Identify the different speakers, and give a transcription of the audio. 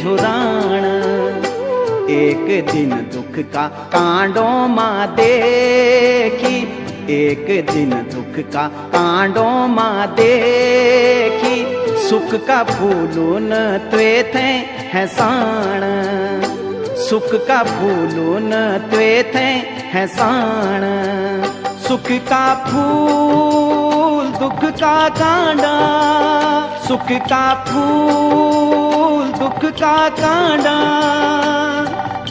Speaker 1: झुराण। एक दिन दुख का कांडों माँ देखी, एक दिन दुख का कांडों माँ देखी, सुख का फूलून त्वे थे है साण, सुख का फूलून त्वे थे है साण। सुख का फूल दुख का कांडा, सुख का फूल दुख का कांडा,